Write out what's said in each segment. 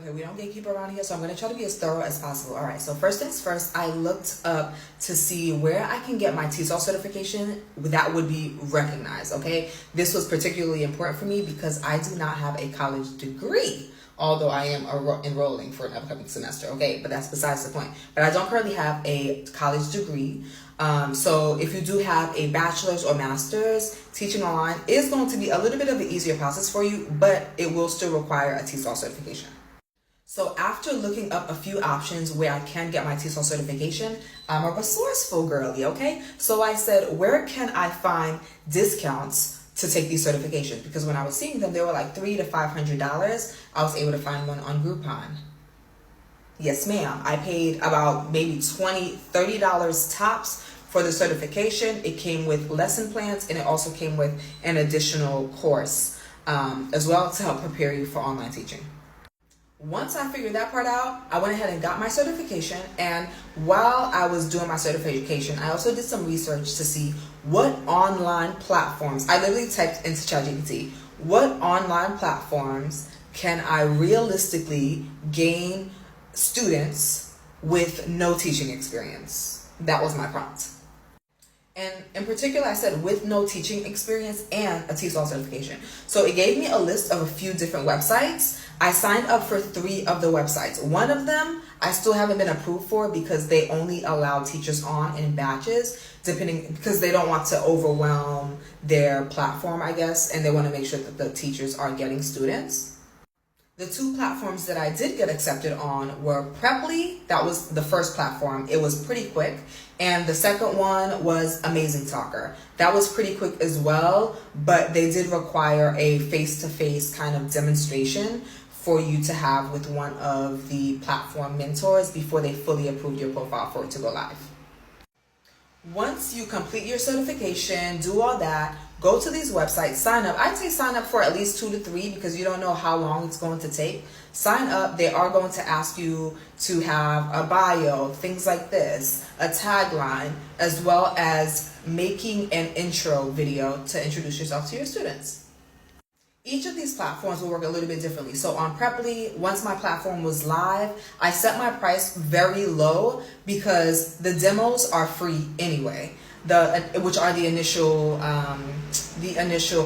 Okay, we don't gatekeep around here, so I'm going to try to be as thorough as possible. All right, so first things first, I looked up to see where I can get my TESOL certification that would be recognized, okay? This was particularly important for me because I do not have a college degree, although I am enrolling for an upcoming semester, okay? But that's besides the point. But I don't currently have a college degree. So if you do have a bachelor's or master's, teaching online is going to be a little bit of an easier process for you, but it will still require a TESOL certification. So after looking up a few options where I can get my TESOL certification, I'm a resourceful girly, okay? So I said, where can I find discounts to take these certifications? Because when I was seeing them, they were like $300 to $500. I was able to find one on Groupon. Yes, ma'am. I paid about maybe $20, $30 tops for the certification. It came with lesson plans, and it also came with an additional course as well to help prepare you for online teaching. Once I figured that part out, I went ahead and got my certification, and while I was doing my certification, I also did some research to see what online platforms, I literally typed into ChatGPT, what online platforms can I realistically gain students with no teaching experience? That was my prompt. And in particular, I said with no teaching experience and a TESOL certification. So it gave me a list of a few different websites. I signed up for 3 of the websites. One of them I still haven't been approved for because they only allow teachers on in batches, because they don't want to overwhelm their platform, I guess, and they want to make sure that the teachers are getting students. The 2 platforms that I did get accepted on were Preply. That was the first platform. It was pretty quick. And the second one was Amazing Talker. That was pretty quick as well, but they did require a face-to-face kind of demonstration for you to have with one of the platform mentors before they fully approved your profile for it to go live. Once you complete your certification, do all that, go to these websites, sign up. I'd say sign up for at least 2 to 3 because you don't know how long it's going to take. Sign up. They are going to ask you to have a bio, things like this, a tagline, as well as making an intro video to introduce yourself to your students. Each of these platforms will work a little bit differently. So on Preply, once my platform was live, I set my price very low because the demos are free anyway. Which are the initial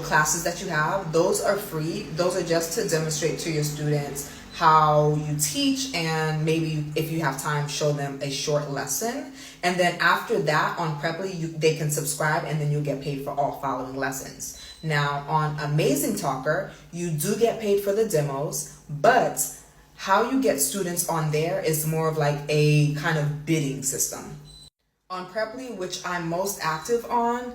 classes that you have. Those are free. Those are just to demonstrate to your students how you teach, and maybe if you have time, show them a short lesson. And then after that, on Preply, they can subscribe, and then you'll get paid for all following lessons. Now, on Amazing Talker, you do get paid for the demos, but how you get students on there is more of like a kind of bidding system. On Preply, which I'm most active on,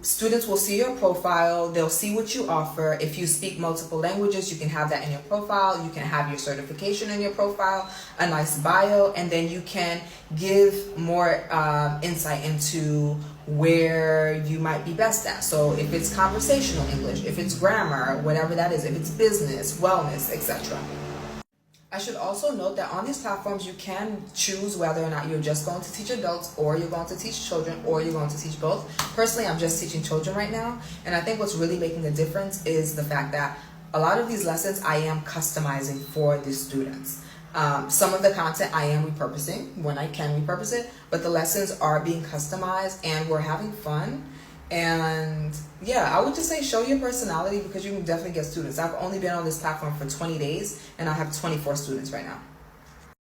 students will see your profile, they'll see what you offer. If you speak multiple languages, you can have that in your profile, you can have your certification in your profile, a nice bio, and then you can give more insight into where you might be best at. So if it's conversational English, if it's grammar, whatever that is, if it's business, wellness, etc. I should also note that on these platforms, you can choose whether or not you're just going to teach adults, or you're going to teach children, or you're going to teach both. Personally, I'm just teaching children right now, and I think what's really making a difference is the fact that a lot of these lessons I am customizing for the students. Some of the content I am repurposing when I can repurpose it, but the lessons are being customized, and we're having fun. And yeah, I would just say show your personality because you can definitely get students. I've only been on this platform for 20 days and I have 24 students right now.